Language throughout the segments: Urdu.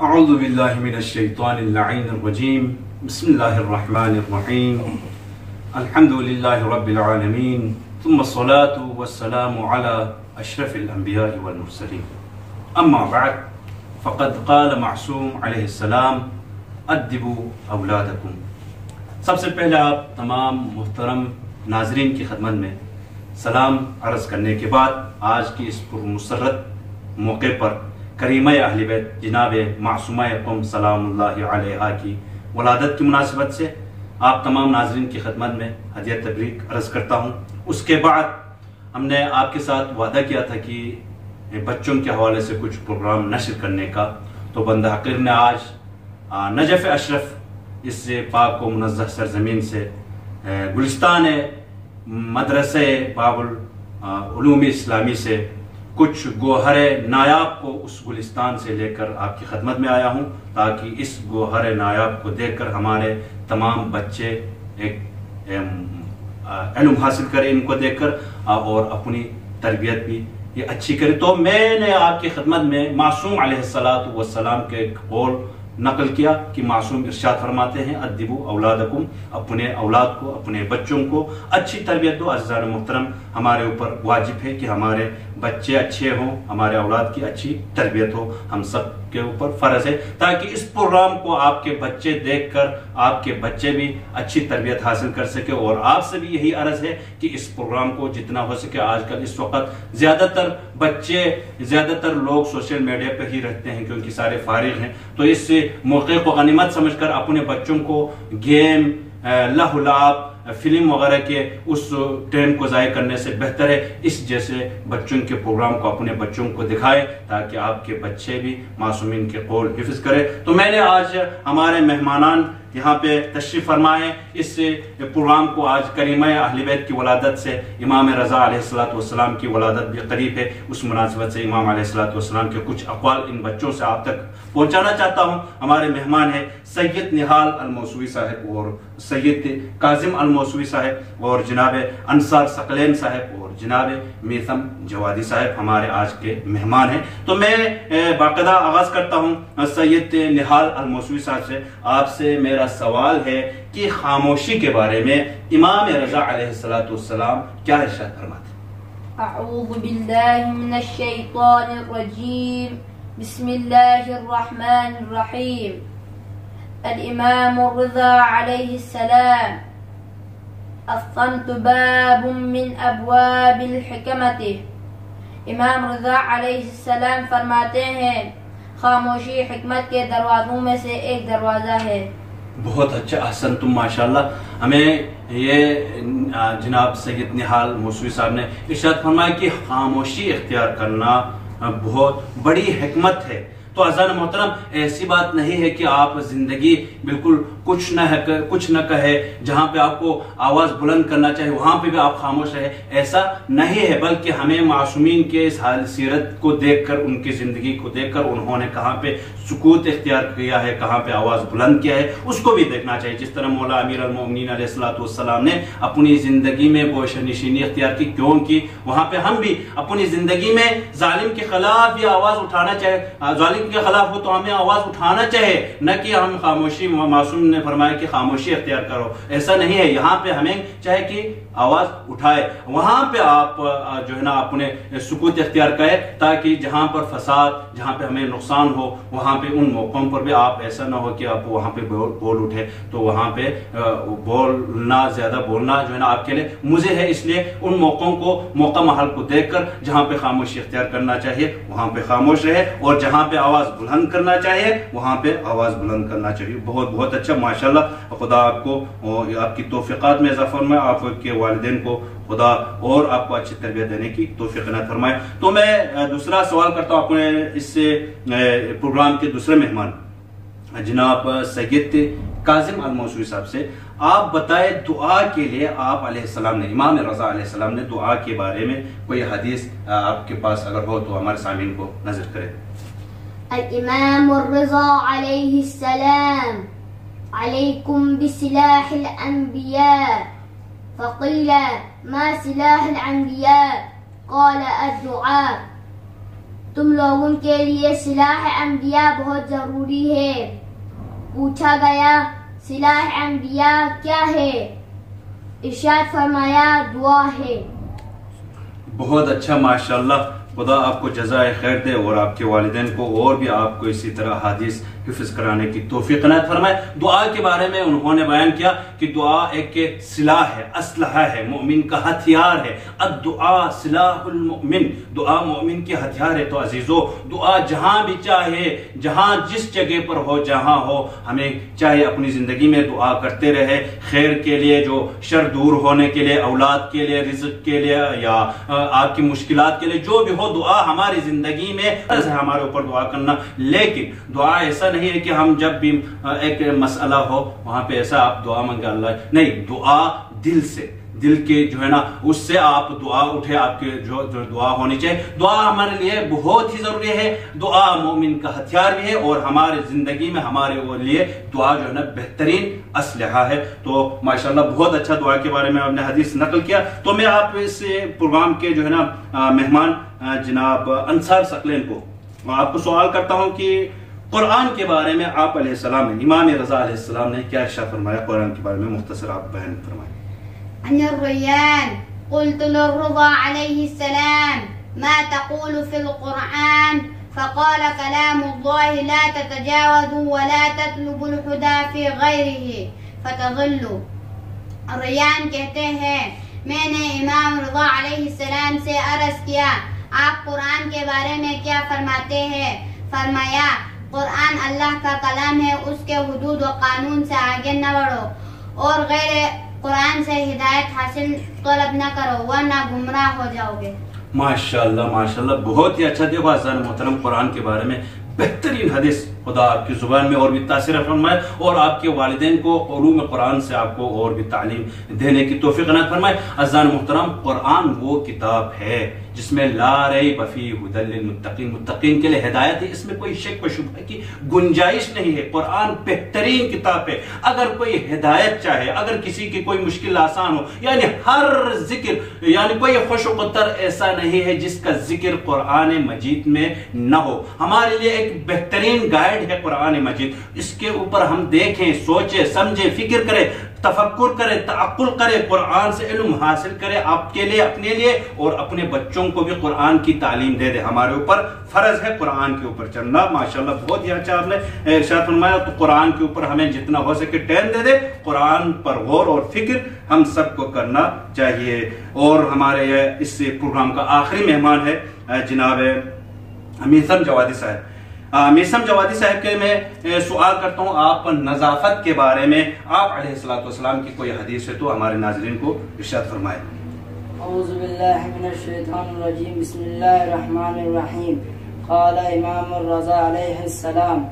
اعوذ باللہ من الشیطان اللعین الرجیم بسم اللہ الرحمن الرحیم الحمد للہ رب العالمین ثم الصلاة والسلام علی اشرف الانبیاء والمرسلین اما بعد فقد قال معصوم علیہ السلام ادبوا اولادکم۔ سب سے پہلے آپ تمام محترم ناظرین کی خدمت میں سلام عرض کرنے کے بعد آج کی اس پرمسرت موقع پر کریمہ اہل بیت جناب معصومہ قوم سلام اللہ علیہا کی ولادت کی مناسبت سے آپ تمام ناظرین کی خدمت میں ہدیہ تبریک عرض کرتا ہوں۔ اس کے بعد ہم نے آپ کے ساتھ وعدہ کیا تھا کہ بچوں کے حوالے سے کچھ پروگرام نشر کرنے کا، تو بندہ حقیر نے آج نجف اشرف اس پاک و منزہ سرزمین سے گلستان مدرسہ باب العلوم اسلامی سے کچھ گوہر نایاب کو اس گلستان سے لے کر آپ کی خدمت میں آیا ہوں، تاکہ اس گوہر نایاب کو دیکھ کر ہمارے تمام بچے ایک علم حاصل کریں ان کو دیکھ کر، اور اپنی تربیت بھی یہ اچھی کرے۔ تو میں نے آپ کی خدمت میں معصوم علیہ السلام کے ایک قول نقل کیا کہ معصوم ارشاد فرماتے ہیں ادبوا اولادکم، اپنے اولاد کو، اپنے بچوں کو اچھی تربیت دو۔ عزیزان محترم، ہمارے اوپر واجب ہے کہ ہمارے بچے اچھے ہوں، ہمارے اولاد کی اچھی تربیت ہو، ہم سب کے اوپر فرض ہے، تاکہ اس پروگرام کو آپ کے بچے دیکھ کر آپ کے بچے بھی اچھی تربیت حاصل کر سکے۔ اور آپ سے بھی یہی عرض ہے کہ اس پروگرام کو جتنا ہو سکے، آج کل اس وقت زیادہ تر بچے، زیادہ تر لوگ سوشل میڈیا پہ ہی رہتے ہیں کیونکہ سارے فارغ ہیں، تو اس موقع کو غنیمت سمجھ کر اپنے بچوں کو گیم، لہو لعب، فلم وغیرہ کے اس ٹائم کو ضائع کرنے سے بہتر ہے اس جیسے بچوں کے پروگرام کو اپنے بچوں کو دکھائے، تاکہ آپ کے بچے بھی معصومین کے قول حفظ کرے۔ تو میں نے آج ہمارے مہمانان یہاں پہ تشریف فرمائے، اس پروگرام کو آج کریمہ اہل بیت کی ولادت سے امام رضا علیہ السلام کی ولادت بھی قریب ہے، اس مناسبت سے امام علیہ السلام کے کچھ اقوال ان بچوں سے آپ تک پہنچانا چاہتا ہوں۔ ہمارے مہمان ہیں سید نہال الموسوی صاحب اور سید کاظم الموسوی صاحب اور جناب انصار ثقلین صاحب اور جناب میثم جوادی صاحب ہمارے آج کے مہمان ہیں۔ تو میں باقاعدہ آغاز کرتا ہوں سید نہال الموسوی صاحب سے۔ آپ سے میرا سوال ہے کہ خاموشی کے بارے میں امام رضا علیہ السلام کیا ارشاد فرماتے ہیں؟ اعوذ باللہ من الشیطان الرجیم، بسم اللہ الرحمن الرحیم۔ الامام الرضا علیہ السلام الصمت باب من ابواب الحکمت۔ امام رضا علیہ السلام فرماتے ہیں خاموشی حکمت کے دروازوں میں سے ایک دروازہ ہے۔ بہت اچھا، احسن تم ماشاءاللہ۔ ہمیں یہ جناب سید نہال موسوی صاحب نے ارشاد فرمایا کہ خاموشی اختیار کرنا بہت بڑی حکمت ہے۔ تو عزیزان محترم، ایسی بات نہیں ہے کہ آپ زندگی بالکل کچھ نہ کہے، جہاں پہ آپ کو آواز بلند کرنا چاہے وہاں پہ بھی آپ خاموش رہے، ایسا نہیں ہے، بلکہ ہمیں معصومین کے اس حال سیرت کو دیکھ کر، ان کی زندگی کو دیکھ کر انہوں نے کہاں پہ سکوت اختیار کیا ہے، کہاں پہ آواز بلند کیا ہے، اس کو بھی دیکھنا چاہیے۔ جس طرح مولا امیر المومنین علیہ السلام نے اپنی زندگی میں گوشہ نشینی اختیار کی، کیوں کی؟ وہاں پہ ہم بھی اپنی زندگی میں ظالم کے خلاف یہ آواز اٹھانا چاہے، ظالم کے خلاف ہو تو ہمیں آواز اٹھانا چاہے، نہ کہ ہم خاموشی، معصوم نے فرمایا کہ خاموشی اختیار کرو، ایسا نہیں ہے۔ یہاں پہ ہمیں چاہے کہ آواز اٹھائے، وہاں پہ آپ جو ہے نا اپنے سکوت اختیار کرے، تاکہ جہاں پر فساد، جہاں پہ ہمیں نقصان ہو، وہاں پہ ان موقعوں پر بھی آپ ایسا نہ ہو کہ آپ وہاں پہ بول اٹھے، تو وہاں پہ بولنا، زیادہ بولنا جو ہے نا آپ کے لیے مضر ہے۔ اس لیے ان موقعوں کو، موقع محل کو دیکھ کر جہاں پہ خاموشی اختیار کرنا چاہیے وہاں پہ خاموش رہے، اور جہاں پہ آواز بلند کرنا چاہیے وہاں پہ آواز بلند کرنا چاہیے۔ بہت بہت اچھا، ماشاءاللہ، خدا آپ کو آپ کی توفیقات میں اضافہ فرمائے، آپ کے والدین کو خدا اور آپ کو اچھی تربیت دینے کی توفیق عنایت فرمائے۔ تو میں دوسرا سوال کرتا ہوں اپنے اس پروگرام کے دوسرے مہمان جناب سید کاظم الموسوی صاحب سے۔ آپ بتائیں دعا کے لیے آپ علیہ السلام نے، امام رضا علیہ السلام نے دعا کے بارے میں کوئی حدیث آپ کے پاس اگر ہو تو ہمارے سامعین کو نظر کریں۔ الامام الرضا علیہ السلام علیکم بسلاح الانبیاء فقیل ما سلاح الانبیاء قال الدعاء تم لوگوں کے لیے صلاح انبیاء بہت ضروری ہے۔ پوچھا گیا صلاح انبیاء کیا ہے؟ ارشاد فرمایا دعا ہے۔ بہت اچھا، ماشاءاللہ، خدا آپ کو جزائے خیر دے اور آپ کے والدین کو اور بھی آپ کو اسی طرح حدیث حفظ کرانے کی توفیق عنایت فرمائے۔ دعا کے بارے میں انہوں نے بیان کیا کہ دعا ایک سلاح ہے، اسلحہ ہے، مومن کا ہتھیار ہے۔ الدعاء سلاح المؤمن، دعا مومن کے ہتھیار ہے۔ تو عزیزو، دعا جہاں بھی چاہے، جہاں جس جگہ پر ہو، جہاں ہو، ہمیں چاہے اپنی زندگی میں دعا کرتے رہے، خیر کے لیے، جو شر دور ہونے کے لیے، اولاد کے لیے، رزق کے لیے، یا آپ کی مشکلات کے لیے، جو بھی ہو، دعا ہماری زندگی میں ہمارے اوپر دعا کرنا۔ لیکن دعا ایسا نہیں ہے کہ ہم جب بھی ایک مسئلہ ہو وہاں پہ ایسا آپ دعا مانگے اللہ، نہیں، دعا دل سے، دل کے جو ہے نا اس سے آپ دعا اٹھے، آپ کے جو دعا ہونی چاہیے۔ دعا ہمارے لیے بہت ہی ضروری ہے، دعا مومن کا ہتھیار بھی ہے، اور ہمارے زندگی میں ہمارے لیے دعا جو ہے نا بہترین اسلحہ ہے۔ تو ماشاءاللہ بہت اچھا دعا کے بارے میں آپ نے حدیث نقل کیا۔ تو میں آپ اس پروگرام کے جو ہے نا مہمان جناب انصار ثقلین کو آپ کو سوال کرتا ہوں کہ قرآن کے بارے میں آپ علیہ السلام نے، امام رضا علیہ السلام نے کیا ارشاد فرمایا؟ قرآن کے بارے میں مختصر آپ بیان فرمائیں۔ عن الريان قلت للرضا عليه السلام ما تقول في القرآن؟ فقال كلام الله لا تتجاوزوا ولا تطلبوا الهدى في غيره فتضلوا۔ الریان کہتے ہیں میں نے امام رضا علیہ السلام سے عرض کیا آپ قرآن کے بارے میں کیا فرماتے ہیں؟ فرمایا قرآن اللہ کا کلام ہے، اس کے حدود و قانون سے آگے نہ بڑھو اور غیر قرآن سے ہدایت حاصل طلب نہ کرو ورنہ گمراہ ہو جاؤ گے۔ ماشاءاللہ ماشاءاللہ، بہت ہی اچھا۔ دیکھو عزیزان محترم، قرآن کے بارے میں بہترین حدیث خدا آپ کی زبان میں اور بھی تاثیر فرمائے، اور آپ کے والدین کو علوم قرآن سے آپ کو اور بھی تعلیم دینے کی توفیق عنایت فرمائے۔ عزیزان محترم، قرآن وہ کتاب ہے جس میں لا ریب فیہ ھدی للمتقین، متقین کے لیے ہدایت ہے، اس میں کوئی شک و شبہ کی گنجائش نہیں ہے۔ قرآن بہترین کتاب ہے۔ اگر کوئی ہدایت چاہے، اگر کسی کی کوئی مشکل آسان ہو، یعنی ہر ذکر، یعنی کوئی خوش و قطر ایسا نہیں ہے جس کا ذکر قرآن مجید میں نہ ہو۔ ہمارے لیے ایک بہترین گائیڈ ہے قرآن مجید، اس کے اوپر ہم دیکھیں، سوچیں، سمجھیں، فکر کریں، تفکر کرے، تعقل کرے، قرآن سے علم حاصل کرے، آپ کے لیے، اپنے لیے اور اپنے بچوں کو بھی قرآن کی تعلیم دے دے۔ ہمارے اوپر فرض ہے قرآن کے اوپر چلنا۔ ماشاءاللہ بہت ہی اچھا آپ نے ارشاد فرمایا۔ تو قرآن کے اوپر ہمیں جتنا ہو سکے ٹائم دے دے، قرآن پر غور اور فکر ہم سب کو کرنا چاہیے۔ اور ہمارے اس پروگرام کا آخری مہمان ہے جناب میثم جوادی صاحب۔ میثم جوادی صاحب کے میں سوال کرتا ہوں، آپ نظافت کے بارے میں آپ علیہ السلام کی کوئی حدیث ہے تو ہمارے ناظرین کو ارشاد فرمائے۔ اعوذ باللہ من الشیطان الرجیم، بسم اللہ الرحمن الرحیم۔ قال امام الرضا علیہ السلام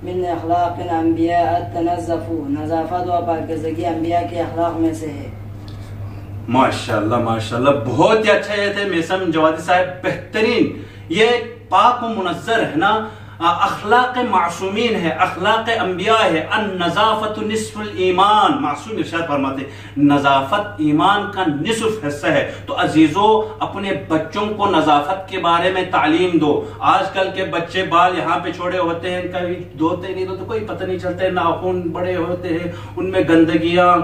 من اخلاق الانبیاء التنظف، نظافت و پاکیزگی انبیاء کے اخلاق میں سے ہے۔ ماشاءاللہ ماشاءاللہ، بہت ہی اچھا یہ تھے میثم جوادی صاحب، بہترین، یہ پاک و منظر ہے نا، اخلاق معصومین ہے، اخلاق انبیاء ہے۔ النظافت نصف الایمان، معصوم ارشاد فرماتے نظافت ایمان کا نصف حصہ ہے۔ تو عزیزو، اپنے بچوں کو نظافت کے بارے میں تعلیم دو۔ آج کل کے بچے بال یہاں پہ چھوڑے ہوتے ہیں، کبھی دھوتے نہیں دھوتے، کوئی پتہ نہیں چلتا ہے، ناخن بڑے ہوتے ہیں، ان میں گندگیاں،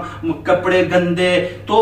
کپڑے گندے۔ تو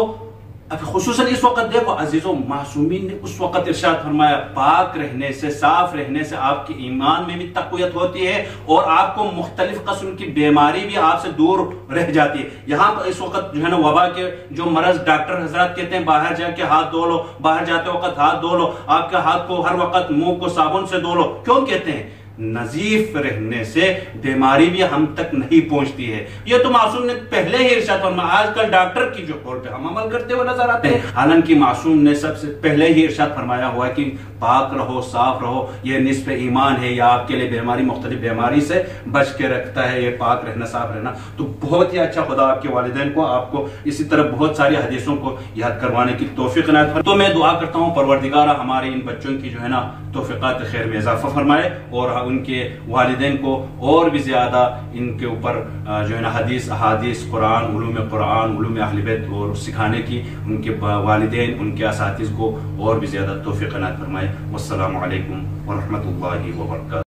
اب خصوصاً اس وقت دیکھو عزیزو، معصومین نے اس وقت ارشاد فرمایا پاک رہنے سے، صاف رہنے سے آپ کی ایمان میں بھی تقویت ہوتی ہے اور آپ کو مختلف قسم کی بیماری بھی آپ سے دور رہ جاتی ہے۔ یہاں پر اس وقت جو ہے نا وبا کے جو مرض، ڈاکٹر حضرات کہتے ہیں باہر جا کے ہاتھ دھو لو، باہر جاتے وقت ہاتھ دھو لو، آپ کے ہاتھ کو ہر وقت منہ کو صابن سے دھو لو۔ کیوں کہتے ہیں؟ نظیف رہنے سے بیماری بھی ہم تک نہیں پہنچتی ہے۔ یہ تو معصوم نے پہلے ہی ارشاد فرمایا۔ آج کل ڈاکٹر کی جو قول پہ ہم عمل کرتے ہوئے نظر آتے ہیں، حالانکہ معصوم نے سب سے پہلے ہی ارشاد فرمایا ہوا ہے کہ پاک رہو، صاف رہو، یہ نصف ایمان ہے، یہ آپ کے لیے بیماری، مختلف بیماری سے بچ کے رکھتا ہے، یہ پاک رہنا، صاف رہنا۔ تو بہت ہی اچھا، خدا آپ کے والدین کو، آپ کو اسی طرح بہت ساری حدیثوں کو یاد کروانے کی توفیق عنایت فرمائے۔ تو میں دعا کرتا ہوں پروردگارہ ہمارے ان بچوں کی جو ہے نا توفیقات خیر میں اضافہ فرمائے اور ان کے والدین کو اور بھی زیادہ ان کے اوپر جو ہے نا حدیث احادیث قرآن علوم اہل بیت اور سکھانے کی ان کے والدین ان کے اساتذہ کو اور بھی زیادہ توفیق عنایت فرمائے۔ والسلام علیکم ورحمۃ اللہ وبرکاتہ۔